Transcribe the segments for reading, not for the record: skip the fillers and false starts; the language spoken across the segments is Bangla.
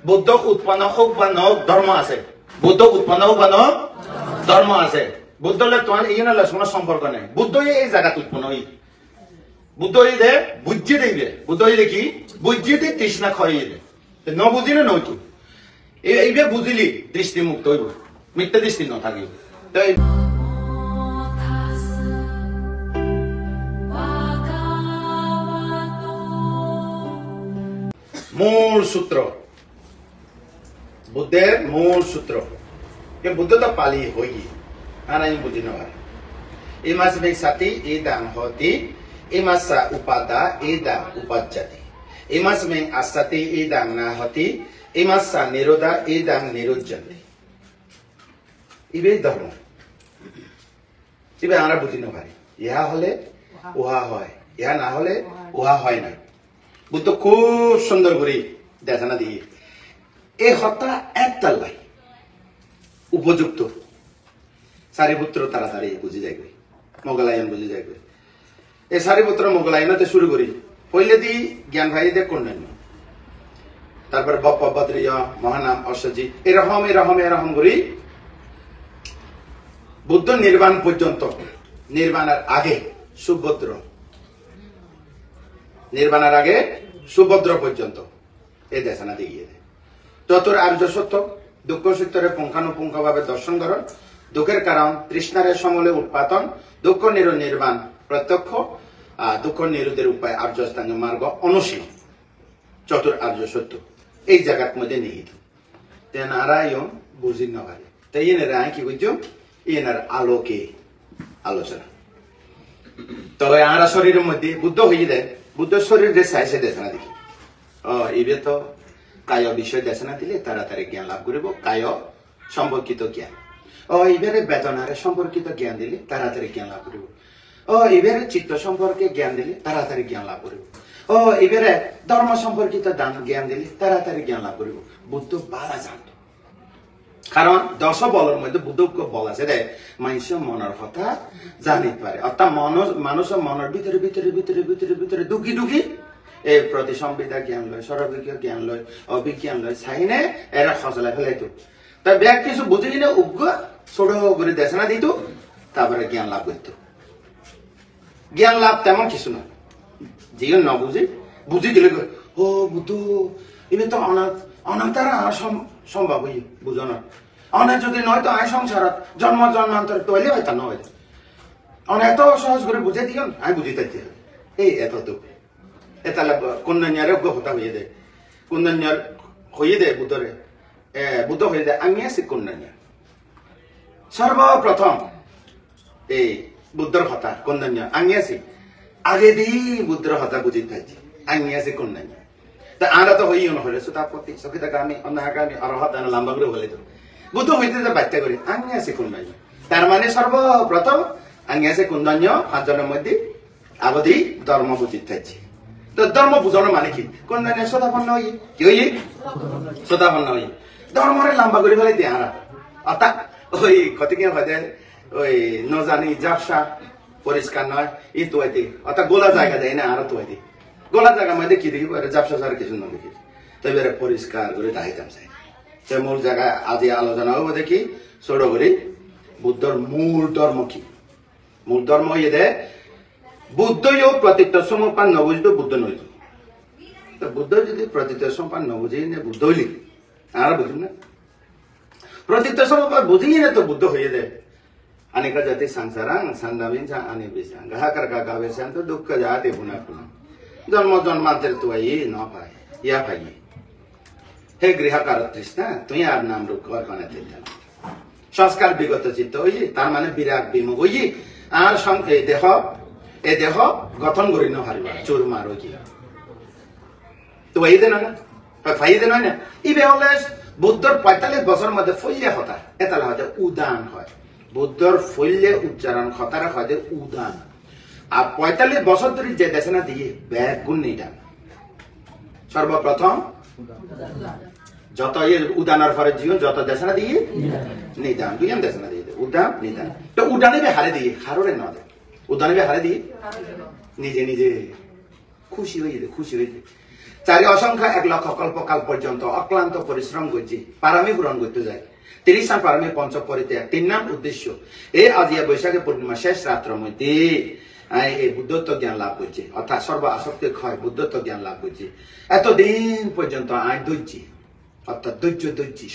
বুদ্ধ উৎপন্ন হোক বা নহওক ধর্ম আছে বুদ্ধ উৎপন্ন হোক বা নহওক ধর্ম আছে বুদ্ধলে তোমার এই না কোনো সম্পর্ক নেই বুদ্ধ এই জায়গাত উৎপন্ন হই বুদ্ধ দে বুঝি দেবে বুদ্ধ কি বুঝি দে তৃষ্ণা খয়ে দে ন বুঝিলে নইতো এইবে বুঝিলি দৃষ্টি মুক্ত হইব মিথ্যা দৃষ্টি ন থাকিব তাই মূল সূত্র বুদ্ধের মূল সূত্র ये बुद्ध तो पाली होगी आना ही बुद्धि न वाला इमास में साथी एदां होती इमासा उपादा एदां उपज्जति इमास में असति एदां ना होती इमासा निरोधा एदां निरुज्जति इबे धर्म इबे आना बुद्धि न वाली यह होले उहा होय यह ना होले उहा होय ना बुद्ध खूब सुंदर করে দেখানা দিয়ে এই হত্যা একতলাই উপযুক্ত সারিপুত্র তাড়াতাড়ি বুঝে যাইবে মোগলায়ন বুঝে যাইবে এই সারিপুত্র মোগলায়নতে শুরু করি পहिले দি জ্ঞান ভাই দে কন্যান্য তারপর বপ্পা বদ্রিয় মহানাম অশ্বজি এরকম করি বুদ্ধ নির্বাণ পর্যন্ত নির্বাণের আগে সুভদ্র নির্বাণের আগে সুভদ্র পর্যন্ত এই দেশনা দিয়ে দেয় চতুর আর্য সত্য দুঃখ সত্যরে পুঙ্খানুপুঙ্খভাবে দর্শন করণ দুঃখের কারণ তৃষ্ণারের সমলে উৎপাদন দুঃখ নির্বাণ প্রত্যক্ষ দুঃখ নিরোধের উপায় আর্যস্থাঙ্গ মার্গ অনুশীলন চতুর আর্য সত্য এই জায়গার মধ্যে নিহিত নারায়ণ বুঝি নভারে তাই এনারা কি বুঝছো এনার আলোকে আলোচনা তবে আরা শরীরের মধ্যে বুদ্ধ হয়ে দেয় বুদ্ধ শরীর সাইসে দেশনা দেখি এবে তো কায় বিষয় দেশনা দিলে তাড়াতাড়ি জ্ঞান লাভ করব কায় সম্পর্কিত জ্ঞান এবারে বেদনারে সম্পর্কিত জ্ঞান দিলে তাড়াতাড়ি জ্ঞান লাভ করব এবারে চিত্ত সম্পর্কে জ্ঞান দিলে তাড়াতাড়ি জ্ঞান লাভ করব এবারে ধর্ম সম্পর্কিত জ্ঞান দিলে তাড়াতাড়ি জ্ঞান লাভ করব বুদ্ধ বালা জানত কারণ 10 বলের মধ্যে বুদ্ধ বল আছে রে মানুষ মনের কথা জানিতে পারে অর্থাৎ মানুষ মনের ভিতরে ভিতরে ভিতরে ভিতরে ভিতরে দুঃখী দুঃখী এই প্রতিসংবিদা জ্ঞান লয় সর্বজ্ঞ জ্ঞান লয় অভিজ্ঞান লয় চাইনে এরা খসলা ফেলাইতো তাই ব্যাগ কিছু বুঝে কিনে উগ্র ছোট করে দেশনা দিত তারপরে জ্ঞান লাভ করতো জ্ঞান লাভ তেমন কিছু না যে ন বুঝি দিলে ও বুদ্ধ এনে তো অনাতারা সম্ভব হই বুঝানো অনেক যদি নয় তো আয় সংসারত জন্ম জন্মান্তর তৈলে হয় তা নয় অনেক এত সহজ করে বুঝে দিও আমি বুঝিতে এই এত তো এতালে কন্যারে হতা হয়ে দেয় কন্যার হয়ে দেয় বুদ্ধরে বুদ্ধ হয়ে দেয় আমি আছি কন্যা সর্বপ্রথম এই বুদ্ধর হতা কন্যা আমি আছি আগে দিই বুদ্ধর হতা বুঝি থাকি আমি আছি কন্যা তা আরা তো হই নহলে সুতাপতি সখিতাকামী অনাগামী অরহত লম্বা করে বলে তো বুদ্ধ হইতে বাচ্চা করি আমি আছি কন্যা তার মানে সর্বপ্রথম আমি আছি কন্যা 5 জনের মধ্যে আবধি ধর্ম বুঝি থাকি তো ধর্ম বুঝানো মানে কি কন্যা সদাপন্ন হই কি হই সদাপন্ন হই ধর্মরে লম্বা করে ফেলে দিয়ে আরা অর্থাৎ ওই কতকে হয়ে ওই ন জানি জাপসা পরিষ্কার নয় ই তো অর্থাৎ গোলা জায়গা যায় না আরো তো গোলা জায়গা মধ্যে কি দেখি জাপসা ছাড়া কিছু না দেখি তো এবারে পরিষ্কার করে দাহিতাম চাই সে মূল জায়গা আজি আলোচনা হবো দেখি ছোট করে বুদ্ধর মূল ধর্ম কি মূল ধর্ম ইয়ে দেয় বুদ্ধও প্রতীক সমপান ন বুঝতো বুদ্ধ নইত তো বুদ্ধ যদি প্রতীক সমপান ন বুঝি না বুদ্ধ হইলি আর বুঝুন না প্রতীক সমপান বুঝি না তো বুদ্ধ হয়ে দেয় अनेक जाति संसारां संदामिंचा अने बिसां गाहकर गावे शांत दुख जाते पुनः पुनः जन्म जन्मांतर तो ये न पाए या पाए हे गृहकार तृष्णा तुई आर नाम रूप कर बने थे संस्कार विगत चित्त होई तार माने विराग विमुख होई आर सं ए देह गठन करि न हारिबा चोर मारो की तो वही देना ना फायदे ना इबे हले बुद्धर 45 বছর মধ্যে ফইলে হতা এতালা হতে উদান হয় বুদ্ধর ফইলে উচ্চারণ খতারা হয় উদান আর 45 বছর ধরে যে দেশনা দিয়ে ব্যাগ গুণ নিদান সর্বপ্রথম যত এই উদানের পরে জীবন যত দেশনা দিয়ে নিদান দুইম দেশনা দিয়ে উদান নিদান তো উদানে বে হারে দিয়ে হাররে না দে উদানে বে হারে দিয়ে নিজে নিজে খুশি হয়ে চারি অসংখ্য 1 লক্ষ কল্পকাল পর্যন্ত অক্লান্ত পরিশ্রম করছি পারামি পূরণ করতে যায় 30 নাম পারামি পঞ্চ পরিত্যাগ 3 নাম উদ্দেশ্য এই আজিয়া বৈশাখী পূর্ণিমা শেষ রাত্র মধ্যে এই বুদ্ধত্ব জ্ঞান লাভ করছি অর্থাৎ সর্ব আসক্তি ক্ষয় বুদ্ধত্ব জ্ঞান লাভ করছি এতদিন পর্যন্ত আয় ধৈর্যি অর্থাৎ ধৈর্য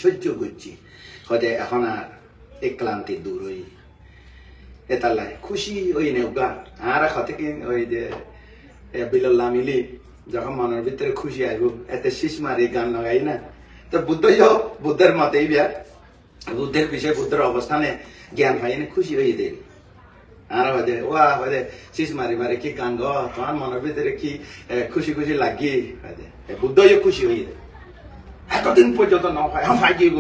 সহ্য করছি হয়তো এখন আর এই ক্লান্তি দূর হই এতালাই খুশি হই নেউগা আর হতে কি ওই যে বিল্লাহ মিলি যখন মনের ভিতরে খুশি আইব এতে শীষ মারি গান লাগাই না তো বুদ্ধের মতেই বিয়া বুদ্ধের বিষয়ে বুদ্ধের অবস্থানে জ্ঞান পাই না খুশি হয়ে দেয় আর হয়তো ওয়া হয়তো শীষ মারি মারি কি গান গ তোমার মনের ভিতরে কি খুশি লাগি বুদ্ধও খুশি হয়ে দেয় এতদিন পর্যন্ত ন হয় হাই গিয়ে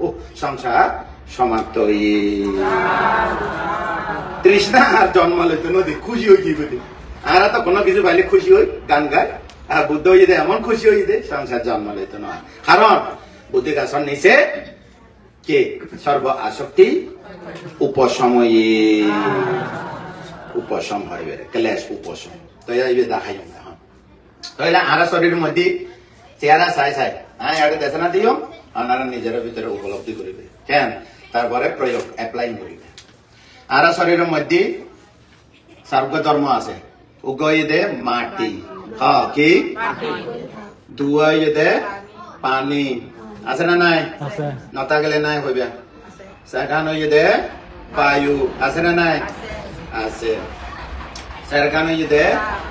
ও সংসার সমাপ্ত তৃষ্ণা আর জন্ম লইতো নদী খুশি হয়ে গিয়ে আর তো কোনো কিছু পাইলে খুশি হই গান গায় আর বুদ্ধ হয়ে যায় এমন খুশি হয়ে যায় সংসার জন্ম লইতো না কারণ বুদ্ধি গাছর নিচে কে সর্ব আসক্তি উপশম হইবে ক্লেশ উপশম তো এইবে দেখাই এখন তাইলে আর শরীরের মধ্যে চেহারা চাই এটা দেখে না দিও আপনারা নিজের ভিতরে উপলব্ধি করিবে কেন তারপরে প্রয়োগ অ্যাপ্লাই করিবে আর শরীরের মধ্যে সর্ব ধর্ম আছে উগইদে মাটি কি দুয়াইদে পানি আছে না নাই নতা গেলে নাই হইবে সেখান হইদে বায়ু আছে না নাই আছে সেখান হইদে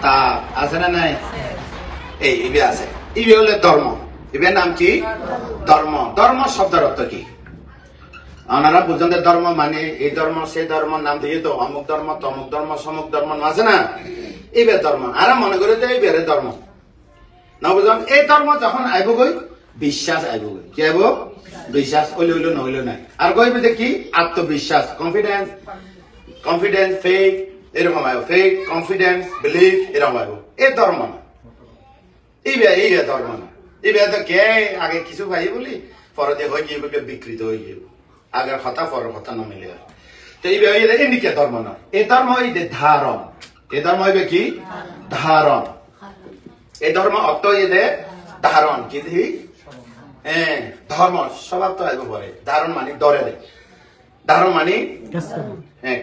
তাপ আছে না নাই এই ইবে আছে ইবে হলে ধর্ম ইবে নাম কি ধর্ম শব্দের অর্থ কি আপনারা বুঝেন ধর্ম মানে এই ধর্ম সেই ধর্ম নাম দিয়ে তো অমুক ধর্ম তমুক ধর্ম সমুক ধর্ম আছে না এইবে ধর্ম আর মনে করে তো এইবে ধর্ম না বুঝলাম এই ধর্ম যখন আইব গই বিশ্বাস আইব গই কি আইব বিশ্বাস হইলে নহইলে নাই আর কইবে যে কি আত্মবিশ্বাস কনফিডেন্স ফেক এরকম আইব ফেক কনফিডেন্স বিলিভ এরকম আইব এই ধর্ম না এইবে ধর্ম না এইবে তো কে আগে কিছু ভাই বলি পরে যে হয়ে গিয়ে বিকৃত হয়ে গিয়ে আগের কথা পরের কথা না মিলে তো এইবে এদিকে ধর্ম না এই ধর্ম হইবে ধারণ এই ধর্ম হইবে কি ধারণ এই ধর্ম অর্থ হইবে ধারণ কি ধর্ম স্বভাব তো আইব পরে ধারণ মানে ধরে দেয় ধারণ মানে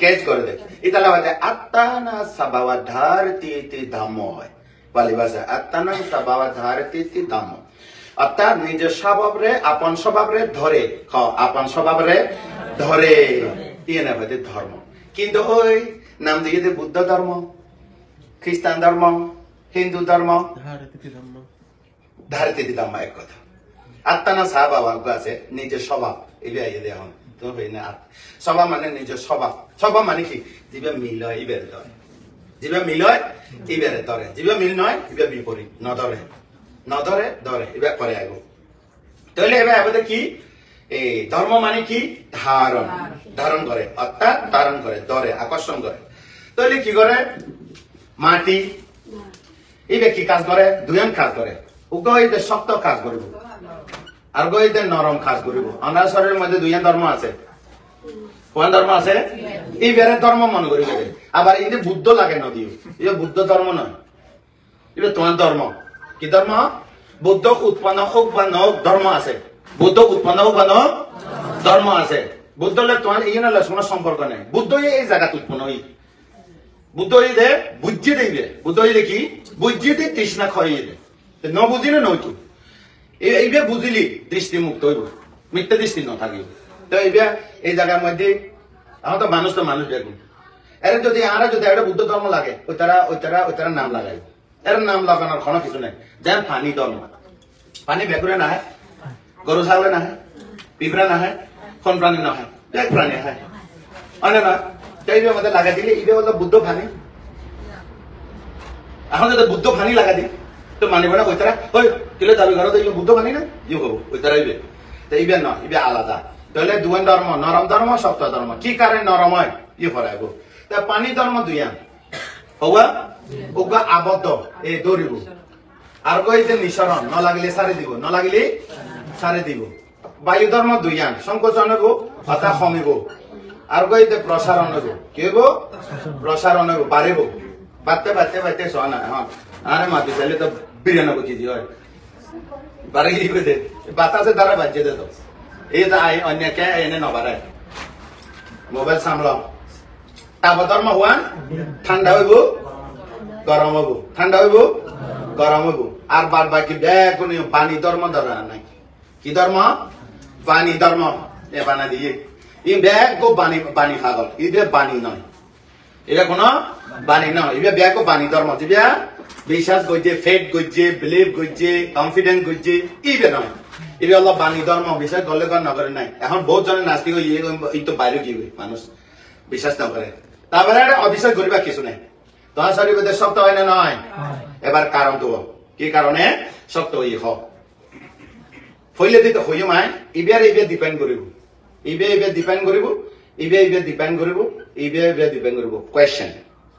ক্যাচ করে দেয় ইতালে হয়তো আত্মানা স্বভাবা ধারতি ধাম হয় পালি ভাষা আত্মানা স্বভাবা ধারতি ধাম অর্থাৎ নিজের স্বভাবরে আপন স্বভাবরে ধরে আপন স্বভাবরে ধরে ইয়ে না হয়তো ধর্ম কিন্তু ওই নাম দিয়ে বুদ্ধ ধর্ম খ্রিস্টান ধর্ম হিন্দু ধর্ম ধারতি ধর্ম এক কথা আত্মানা স্বভাব আছে নিজের স্বভাব এবার এখন তো হই না স্বভাব মানে নিজের স্বভাব মানে কি যেভাবে মিল হয় এবারে ধরে যেভাবে মিল হয় এবারে ধরে যেভাবে মিল নয় এবার বিপরীত নধরে ধরে এবার পরে আইব তাহলে এবার আমাদের কি এই ধর্ম মানে কি ধারণ করে অর্থাৎ ধারণ করে ধরে আকর্ষণ করে তাহলে কি করে মাটি এইবার কি কাজ করে দুজন কাজ করে উগইতে শক্ত কাজ করব আর গইতে নরম কাজ করব আমার শরীরের মধ্যে দুইজন ধর্ম আছে কোন ধর্ম আছে এই বেরে ধর্ম মনে করি আবার এই যে বুদ্ধ লাগে নদীও এটা বুদ্ধ ধর্ম নয় এটা তোমার ধর্ম কি ধর্ম বুদ্ধ উৎপন্ন হোক বা নক ধর্ম আছে বুদ্ধ উৎপন্ন হোক বা নক ধর্ম আছে বুদ্ধ তোমার এই না কোনো সম্পর্ক নেই বুদ্ধ এই জায়গাতে উৎপন্ন হই বুদ্ধ দে বুঝিয়ে দেবে বুদ্ধ কি বুঝিয়ে দিয়ে তৃষ্ণা খরিয়ে দে ন বুঝিলে নইতো এইবার বুঝিলি দৃষ্টি মুক্ত হইব মিথ্যা দৃষ্টি ন থাকিব তো এইবার এই জায়গার মধ্যে আমার তো মানুষ দেখুন এর যদি আর যদি একটা বুদ্ধ ধর্ম লাগে ওইতারা নাম লাগাই এর নাম লাগানোর কোনো কিছু নাই যেমন পানি ধর্ম পানি বেকুরে না হয় গরু ছাগলে না হয় পিঁপড়া না হয় কোন প্রাণী না হয় এক প্রাণী হয় অনেক না এইবার আমাদের লাগাই দিলে এইবার হলো বুদ্ধ পানি এখন যদি বুদ্ধ পানি লাগা দিই তো মানিব না ওইতারা ওই তুলে দাবি ঘর বুদ্ধ পানি না ইয়ে হবো ওইতারা ইবে তো ইবে নয় ইবে আলাদা তাহলে দুয়ান ধর্ম নরম ধর্ম শক্ত ধর্ম কি কারণে নরম হয় ইয়ে ফরাইব তা পানি ধর্ম দুইয়ান হওয়া ওগা আবদ্ধ এই দৌড়িব আর কইতে নিঃসরণ ন লাগিলে সারি দিব ন লাগিলে সারি দিব বায়ু ধর্ম দুইয়ান সংকোচন হব হতা কমিব আর কইতে প্রসারণ হব কি হব প্রসারণ হব বাড়িব বাড়তে শোনা হ্যাঁ আরে মাতি চাইলে তো 92 কেজি হয় বাড়ি কি করে বাতাসে দ্বারা বাজছে দে তো এই তো অন্য কে এনে নবারায় মোবাইল সামলাও তারপর ধর্ম হওয়ান ঠান্ডা হইব গরম হইব ঠান্ডা হইব গরম হইব আর বাদ বাকি বেগুনি পানি ধর্ম ধরা নাই কি ধর্ম পানি ধর্ম এ বানা দিয়ে ই ব্যাগ গো পানি পানি পাগল এটা পানি নয় এটা কোনো পানি নয় এটা ব্যাগ গো পানি ধর্ম যেটা বিশ্বাস করছে ফেট করছে বিলিভ করছে কনফিডেন্স করছে ইবে নয় এটা হলো বাণী ধর্ম বিশ্বাস করলে কর নগরে নাই এখন বহুত জনের নাস্তিক হয়ে এই তো বাইরে কি মানুষ বিশ্বাস নকরে তারপরে অবিশ্বাস করিবা কিছু নাই তোমার শরীরে শক্ত হয় না নয় এবার কারণ তো কি কারণে শক্ত হই হ ফইলে দিতে হইও মাই ইবিয়ার ডিপেন্ড করিব ইবে ডিপেন্ড করিব ইবে ডিপেন্ড করিব ইবে ডিপেন্ড করিব কোয়েশ্চেন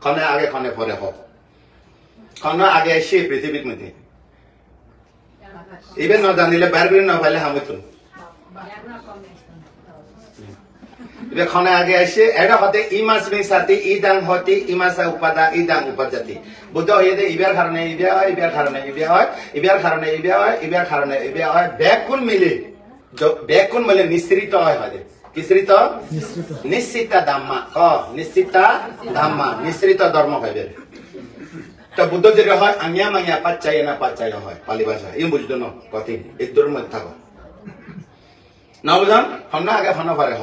খনে আগে খনে পরে হ খনে আগে এসে পৃথিবীর মধ্যে ইবে না জানিলে বাইরে করে না পাইলে হামতো ইবে খনে আগে এসে এটা হতে ইমাস মে সাথে ইদাং হতে ইমাসা উপাদা ইদাং উপজাতি বুদ্ধ হইতে ইবের কারণে ইবে হয় ইবের কারণে ইবে হয় ইবের কারণে ইবে হয় ইবের কারণে ইবে হয় ব্যাকুন মিলে নিশ্চিত হয় কিশ্রিত নিশ্চিত ধাম্মা নিশ্চিতা ধাম্মা নিশ্চিত ধর্ম হবে তো বুদ্ধ যেটা হয় আঙিয়া মাঙিয়া পাচ্চাই না পাচ্চাই হয় পালি ভাষা এই বুঝতো না কঠিন এই দূরের মধ্যে থাকো না বুঝান হন না আগে হন পারে হ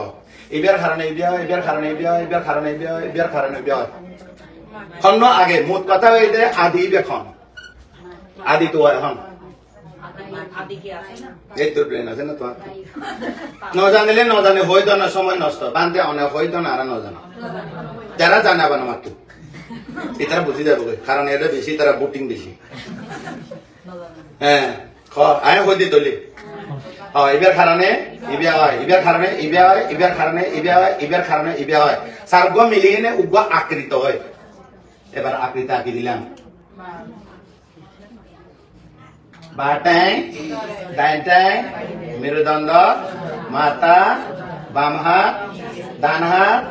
ইবের কারণে ইবে হয় ইবের কারণে ইবে হয় ইবের কারণে ইবে হয় ইবের কারণে ইবে হয় হন আগে মোট কথা হয়ে যায় আদি ইবে খন আদি তো হয় হন এই তোর ব্রেন আছে না তোমার নজানিলে নজানে হইতো না সময় নষ্ট বান্ধে অনেক হইতো না আর নজানো যারা জানে আবার মাত্র এটা বুঝি যাবো কারণ এটা বেশি তারা বুটিং বেশি হ্যাঁ আয় হই দি তলি ইবের কারণে ইবে হয় ইবের কারণে ইবে হয় ইবের কারণে ইবে হয় ইবের কারণে ইবে হয় সার্গ মিলিয়ে নে উগ্র আকৃত হয় এবার আকৃতি আঁকি দিলাম বাটাই ডাইটাই মেরুদণ্ড মাথা বাম হাত ডান হাত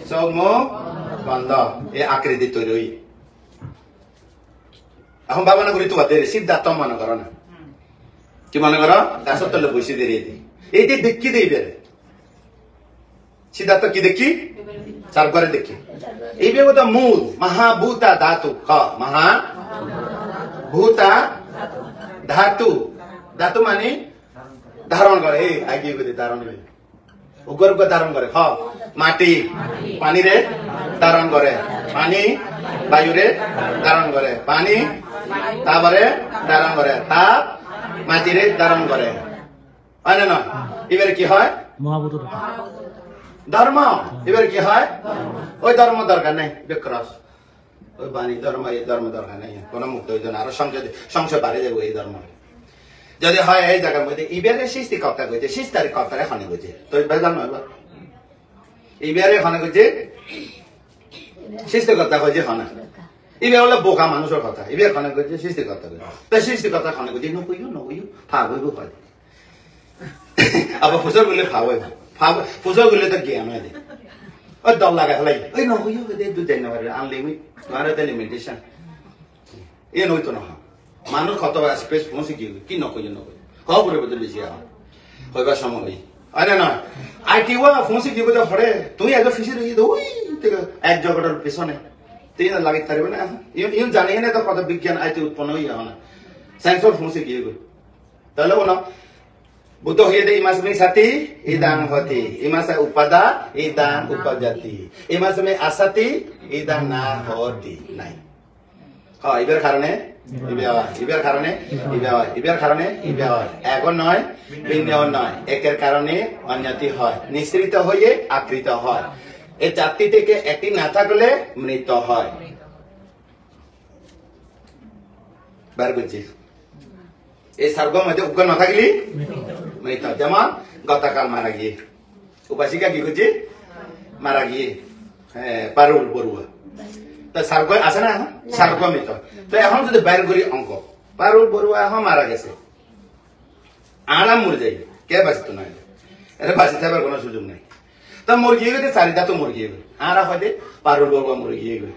চোখ মুখ বন্ধ এই আকৃতি তৈরি হই এখন ভাবনা করি তো বাদে সিদ্ধার্থ মনে করো না কি মনে করো গাছের তলে বসে দিয়ে দিই এই যে দেখি দিই বেড়ে সিদ্ধার্থ কি দেখি চার ঘরে দেখি এই বেগত মূল মহাভূতা ধাতু মহাভূতা ধাতু ধাতু মানে ধারণ করে এই আগে ধারণ করে উপর ধারণ করে মাটি পানি রে ধারণ করে পানি বায়ু রে ধারণ করে পানি তারপরে ধারণ করে তাপ মাটি রে ধারণ করে হয় না নয় এবারে কি হয় ধর্ম এবারে কি হয় ওই ধর্ম দরকার নেই বিক্রস ওই বাণী ধর্ম এই ধর্ম দরকার নেই কোন মুক্ত হইতো না আরো সংশয় বাড়ে যাবো এই ধর্ম যদি হয় এই জায়গার মধ্যে ইবেরে সৃষ্টিকর্তা কইছে সৃষ্টিকর্তার এখানে কইছে তো বেজাল নয় ইবেরে এখানে কইছে সৃষ্টিকর্তা কইছে এখানে ইবে হলো বোকা মানুষের কথা ইবে এখানে কইছে সৃষ্টিকর্তা কইছে তো সৃষ্টিকর্তা এখানে কইছে নকইও ফাগ হইব পারে আবার ফুসর গুলে ফাগ ফুসর গুলে তো জ্ঞান হয় ওই দল লাগা হলাই ওই নকইও দে দু দেন না আনলিমিট তোমার লিমিটেশন এ নইতো না মানুষ কত স্পেস পৌঁছে কি নকই খবরের বদলে বেশি হইবার সময় হই আরে না আইটি ওয়া পৌঁছে কি বলে পড়ে তুই আগে ফিসে রই ওই এক জগতের পেছনে তুই না লাগি পারবে না ইউন জানি না তো কত বিজ্ঞান আইতে উৎপন্ন হই না সায়েন্সর পৌঁছে কি তাহলে বলো বুদ্ধ হয়ে দে ইমাস মে সাথী ইদাং হতি ইমাসা উপাদা ইদাং উপজাতি ইমাস মে আসাতি ইদাং না হতি নাই ইবের কারণে ইবের কারণে ইবের কারণে ইবে হয় এখন নয় ভিন্ন নয় একের কারণে অন্যটি হয় নিঃসৃত হয়ে আকৃত হয় এই চারটি থেকে একটি না থাকলে মৃত হয় বার বুঝছিস এই সার্গ মধ্যে উগ্র না থাকলে মৃত যেমন গতকাল মারা গিয়ে উপাসিকা কি করছে মারা গিয়ে হ্যাঁ পারুল বড়ুয়া তো সার্গ আছে না এখন সার্গ মৃত তো এখন যদি বাইর করি অঙ্ক পারুল বড়ুয়া এখন মারা গেছে আরাম মরে যাই কে বাঁচিত না এটা বাঁচি থাকার কোনো সুযোগ নাই তো মরে গিয়ে গেছে চারিটা তো মরে গিয়ে গেল আরা হয়তো পারুল বড়ুয়া মরে গিয়ে গেল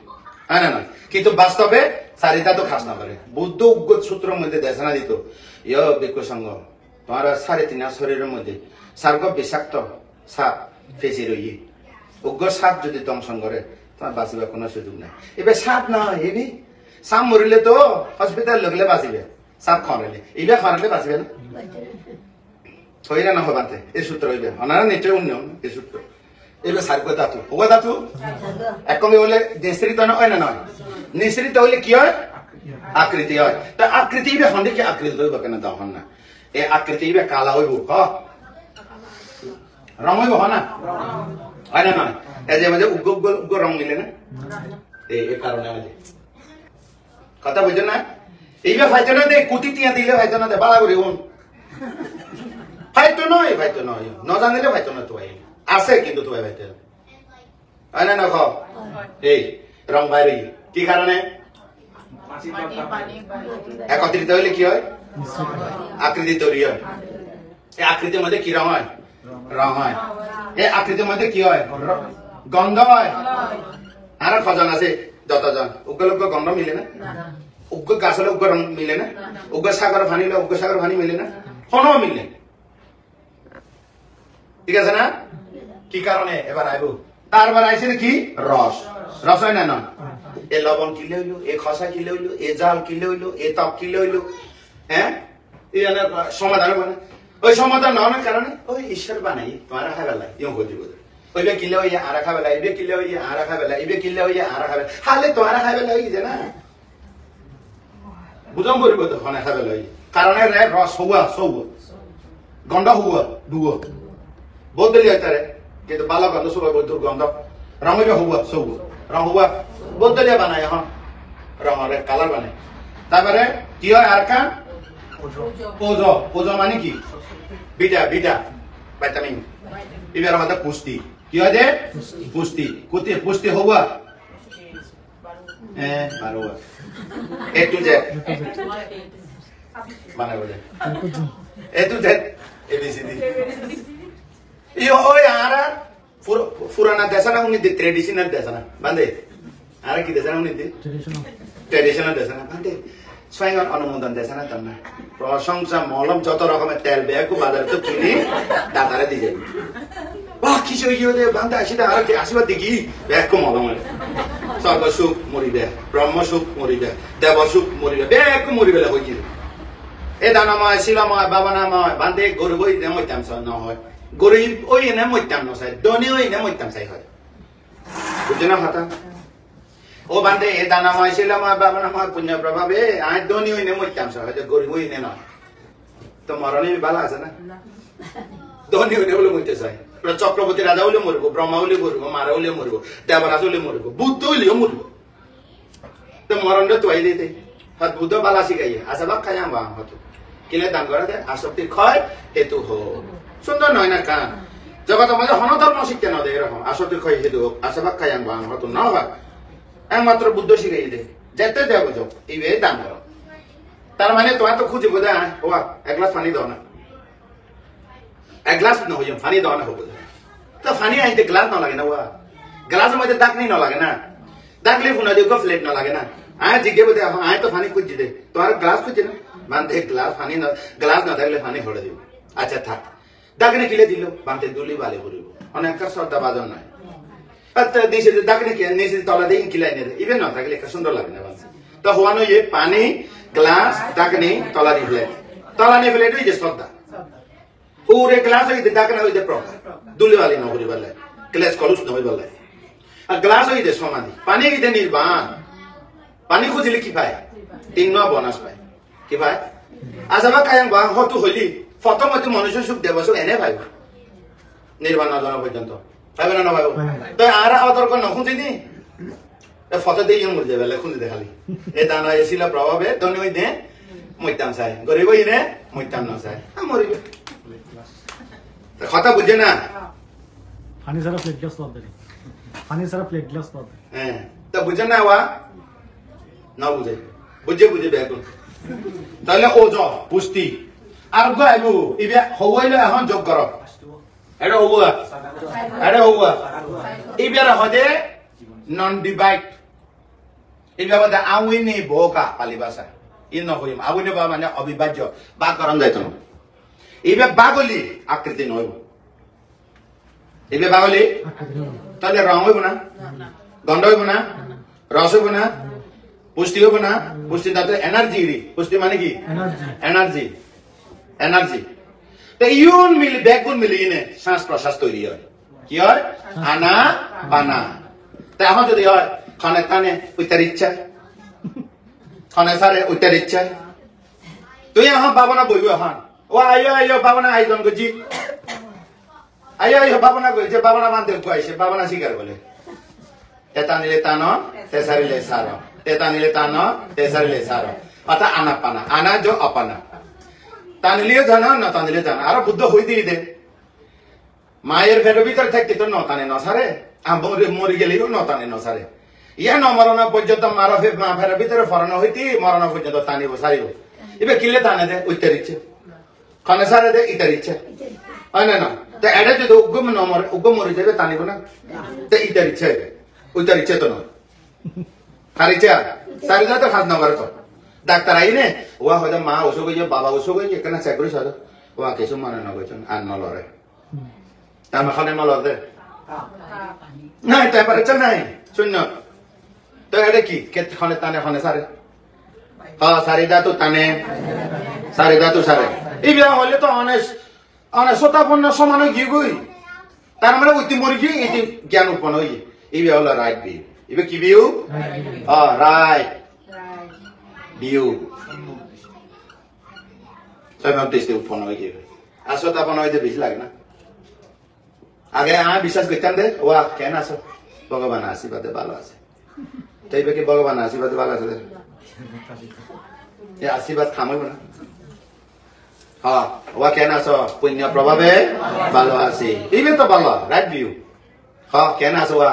হ্যাঁ না নয় কিন্তু বাস্তবে চারিটা তো খাস না পারে বুদ্ধ উগ্র সূত্রের মধ্যে দেশনা দিত ইয় বিক্ষ সঙ্গ তোমার 3.5 শরীরের মধ্যে সার্গ বিষাক্ত সাপ ফেসে রই উগ্র সাপ যদি দংশন করে তোমার বাঁচিবার কোনো সুযোগ নাই এবার সাপ না হেবি সাপ মরিলে তো হসপিটাল লগলে বাঁচিবে সাপ খরাইলে এইবার খরাইলে বাঁচিবে না ছয়রা না হবাতে এই সূত্র হইবে ওনারা নিশ্চয় উন্নয়ন এই সূত্র এবার সার্গ ধাতু ওগা ধাতু একমে হলে নিঃসৃত হয় না নয় নিঃসৃত হইলে কি হয় আকৃতি হয় তা আকৃতি হন্ডে কি আকৃতি হইব কেন তখন না এই আকৃতি কালা হইব রং হইব না হয় না নয় এই যে আমাদের উগ্র উগ্র উগ্র রং মিলে না এই কারণে আমাদের কথা বুঝো না এইবার ফাইতো না দে কুটি টিয়া দিলে ফাইতো না দে বালা করি হন ফাইতো নয় ন জানিলে ফাইতো না তো আছে কিন্তু তো ফাইতো হয় না না খ এই রং বাইরে কি কারণে একত্রিত হইলে কি হয় আকৃতি তৈরি হয় এই আকৃতির মধ্যে কি রং হয় রং হয় এই আকৃতির মধ্যে কি হয় গন্ধ হয় আর খজন আছে যতজন উগ্র উগ্র গন্ধ মিলে না উগ্র গাছ হলে উগ্র রং মিলে না উগ্র সাগর ফানি হলে উগ্র সাগর ফানি মিলে না কোনো মিলে ঠিক আছে না কি কারণে এবার আইব তারপর আইছে কি রস রস হয় না না এ লবণ কিলে হইলো এ খসা কিলে হইলো এ জাল কিলে হইলো এ তপ কিলে হইলো হ্যাঁ এই সমাধান মানে ওই সমাধান না কারণে ওই ঈশ্বর বানাই তোমার খাবেলা ইউ বলছি বলে ওইবে কিলে হইয়া আর খাবেলা এবে কিলে হইয়া আর খাবেলা এবে কিলে হইয়া আর খাবেলা খালে তোমার খাবেলা হইছে না বুঝাম করিব তো খনে খাবেলা হই কারণে রে রস হওয়া সৌ গন্ধ হওয়া ডুবো বদলি হইতারে কিন্তু বালা গন্ধ সবাই বন্ধুর গন্ধ রং হইবে হওয়া সৌ রং হওয়া বদলিয়া বানায় এখন রঙের কালার বানায় তারপরে কি হয় আর কান পোজ মানে কি বিটা ভিটামিন এবার আমাদের পুষ্টি কি হয় যে পুষ্টি কোথায় পুষ্টি হওয়া এ টু জেড বানাবো এ টু জেড এবিসিডি ওই আর পুরানা দেশ না উনি ট্রেডিশনাল দেশ না বান্ধে আর কি দেশ না উনি ট্রেডিশনাল দেশ না বান্ধে স্বয়ং অনুমোদন দেশ না তোর না প্রশংসা মলম যত রকমের তেল ব্যাগ বাজারে তো কিনি দাদারে দিয়ে যাবি বাহ কিছু ইয়ে বান্ধে আসি আর কি আসিবার দেখি ব্যাগ মলম স্বর্গ সুখ মরিবে ব্রহ্ম সুখ মরিবে দেব সুখ মরিবে ব্যাগ মরিবে হয়ে এ দানাময় শিলাময় বাবানাময় বান্ধে গরু বই মইতাম ন হয় গরিব ওই এনে মইতাম নসাই ধনী ওই এনে মইতাম চাই হয় বুঝছে না কথা ও বান্ধে এ দানাময় শিলাময় বাবানাময় পুণ্য প্রভাবে আয় ধনী ওই এনে মইতাম চাই হয় গরিব ওই এনে নয় তো মরণে ভালো আছে না ধনী ওই বলে মইতে চাই চক্রবর্তী রাজা হলে মরব ব্রহ্মা হলে মরব মারা হলে মরব দেবরাজ হলে মরব বুদ্ধ হইলেও মরব তো মরণটা তো দিতে হাত বুদ্ধ বালা শিখাইয়ে আশা ভাগ খাই আম হতো কিনে দান করা দেয় আসক্তি ক্ষয় হেতু হোক সুন্দর নয় না কান জগৎ আমাদের হনধর্ম শিক্ষা না দেয় এরকম আসক্তি ক্ষয় হেতু হোক আশা ভাগ খাই আম হতো না ভাগ একমাত্র বুদ্ধ শিখাই দেয় যেতে যাবো যোগ এই দান করো তার মানে তোমার তো খুঁজে বোঝা ও এক গ্লাস পানি দাও না এক গ্লাস না হইম পানি দাও না হবো তো পানি আইতে গ্লাস না লাগে না ওয়া গ্লাসের মধ্যে দাগ নেই না লাগে না দাগলে ফুনা দিয়ে ফ্লেট না লাগে না আয় জিজ্ঞে বোধে আয় তো পানি খুঁজছি দে তোমার গ্লাস খুঁজছে না বানতে গ্লাস পানি না গ্লাস না থাকলে পানি ভরে দিব আচ্ছা থাক দাগনে কিলে দিল বানতে দুলি বালে পড়িব অনেকটা শ্রদ্ধা বাজন নয় আচ্ছা দিছে দাগনে কি নিচে তলা দিয়ে কিলাই নে ইভেন না থাকলে একটা সুন্দর লাগে না বানছে তো হওয়ানো ইয়ে পানি গ্লাস দাগনে তলা দিয়ে ফ্লেট তলা নিয়ে ফ্লেট হয়ে যে শ্রদ্ধা पूरे ग्लास होई दागना होई दे प्रॉपर दुली वाली न होरी वाला क्लास कलुस न होई वाला आ ग्लास होई दे समाधि पानी की दे निर्वाण पानी खुजिले की पाए तीन न बोनस पाए की पाए आजमा कायम बा हतु হইলি ফটো মতে মনুষ্য সুখ দেবস এনে ভাই নির্বাণ না জানা পর্যন্ত পাইবে না ভাই তো আর আদর কোন খুঁজি নি এ ফটো দেই মর যাবে লে খুঁজি দেখালি এ দানা এসিলা প্রভাবে দনি হই দে মইতাম চাই গরিব হই নে মইতাম না চাই মরিবে কথা বুঝে না পানি সারা প্লেট গ্লাস পাবে পানি সারা প্লেট গ্লাস পাবে হ্যাঁ তো বুঝে না ওয়া না বুঝে বুঝে বেগুন তাহলে ওজ পুষ্টি আর গাইবো ইবে হইলে এখন যোগ কর এটা হবো ইবে হদে নন ডিভাইড এইবার মধ্যে আউইনি বোকা পালি ভাষা ই নহইম আউইনি বা মানে অবিভাজ্য বাক করণ যাইতো না এইবার বাগলি আকৃতি নইব এইবার বাগলি তাহলে রং হইব না গন্ধ হইব না রস হইব না পুষ্টি হইব না পুষ্টি তাতে এনার্জি পুষ্টি মানে কি এনার্জি এনার্জি তো ইউন মিলি ব্যাকগুণ মিলি ইনে শ্বাস প্রশ্বাস তৈরি হয় কি হয় আনা পানা তা এখন যদি হয় খনে তানে উত্তর ইচ্ছা খনে সারে উত্তর ইচ্ছা তুই এখন বাবনা বইব এখন ও আইও আইও বাবনা আইজন গজি আইও আইও বাবনা গজি বাবনা মানতে কইছে বাবনা স্বীকার বলে তেতা নিলে তান তে সারিলে সার তেতা নিলে তান তে সারিলে সার অর্থাৎ আনা পানা আনা जो अपाना টানলিও জানা না টানলিও জানা আর বুদ্ধ হই দিয়ে দে মায়ের পেটের ভিতর থাকতে তো নটানে নসারে মরি গেলেও নটানে নসারে ইয়া ন মরণ পর্যন্ত মারা মা ফেরার ভিতরে ফরণ হইতি মরণ পর্যন্ত টানিব সারিব এবার কিলে টানে দে উত্তর ইচ্ছে খনে সারে দে ইতার ইচ্ছে হয় না না তো এটা যদি উগ্গম ন মরে উগ্গম মরে যাবে টানিব না তো ইতার ইচ্ছে উত্তর ইচ্ছে তো নয় খার ইচ্ছে সারি যা তো খাস না করে তো ডাক্তার আইনে ওয়া হয়তো মা অসুখ হয়েছে বাবা অসুখ হয়েছে কেন চাকরি সাদা ওয়া কিছু মানে নগেছেন আর নলরে তার খানে নলর দে নাই টেম্পারেচার নাই শূন্য তো এটা কি খনে টানে খনে সারে হ্যাঁ সারিদা তো টানে সারিদা তো সারে এই বিয়া হলে তো অনেক শতাপন্ন সমান হয়ে গিয়ে গই তার মানে ওইটি মরি গিয়ে এটি জ্ঞান উৎপন্ন হয়ে এই বিয়া হলো রাইট বিউ এবার কি বিউ রাইট বিউ দৃষ্টি উৎপন্ন হয়ে যাবে আর শতাপন্ন হইতে বেশি লাগে না আগে আমি বিশ্বাস করতাম দে ওয়া কেন আসো ভগবান আশীর্বাদে ভালো আছে তাই কি ভগবান আশীর্বাদে ভালো আছে এই আশীর্বাদ খামাইব না হ্যাঁ ওয়া কেন আসো পুণ্য প্রভাবে ভালো আছে এইবে তো ভালো রাইট ভিউ হ্যাঁ কেন আসো ওয়া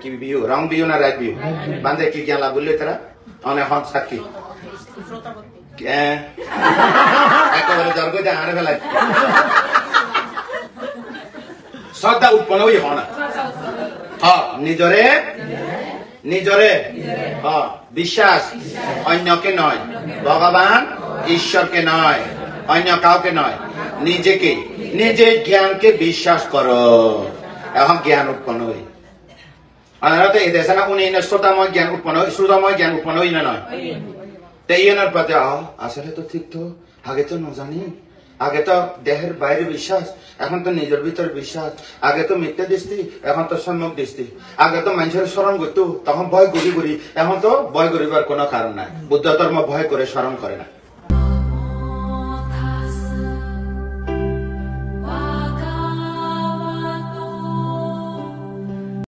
কি ভিউ রং ভিউ না রাইট ভিউ বান্ধে কি জ্ঞান লাভ বললে তারা অনেক হন সাক্ষী একেবারে জর্গ যা হারে ফেলাই শ্রদ্ধা উৎপন্ন হই হনা নিজরে নিজরে বিশ্বাস অন্যকে নয় ভগবান ঈশ্বরকে নয় অন্য কাউকে নয় নিজেকে নিজের জ্ঞানকে বিশ্বাস করো এখন জ্ঞান উৎপন্ন হই এই দেশে না উনি শ্রোতাময় জ্ঞান উৎপন্ন হই শ্রোতাময় জ্ঞান উৎপন্ন হই না নয় তো ইয়েনার পাতে আসলে তো ঠিক তো আগে তো জানি আগে তো দেহের বাইরে বিশ্বাস এখন তো নিজের ভিতরে বিশ্বাস আগে তো মিথ্যা দৃষ্টি এখন তো সম্যক দৃষ্টি আগে তো মানুষের স্মরণ করতো তখন ভয় গুড়ি গুড়ি এখন তো ভয় করিবার কোনো কারণ নাই বুদ্ধ ধর্ম ভয় করে স্মরণ করে না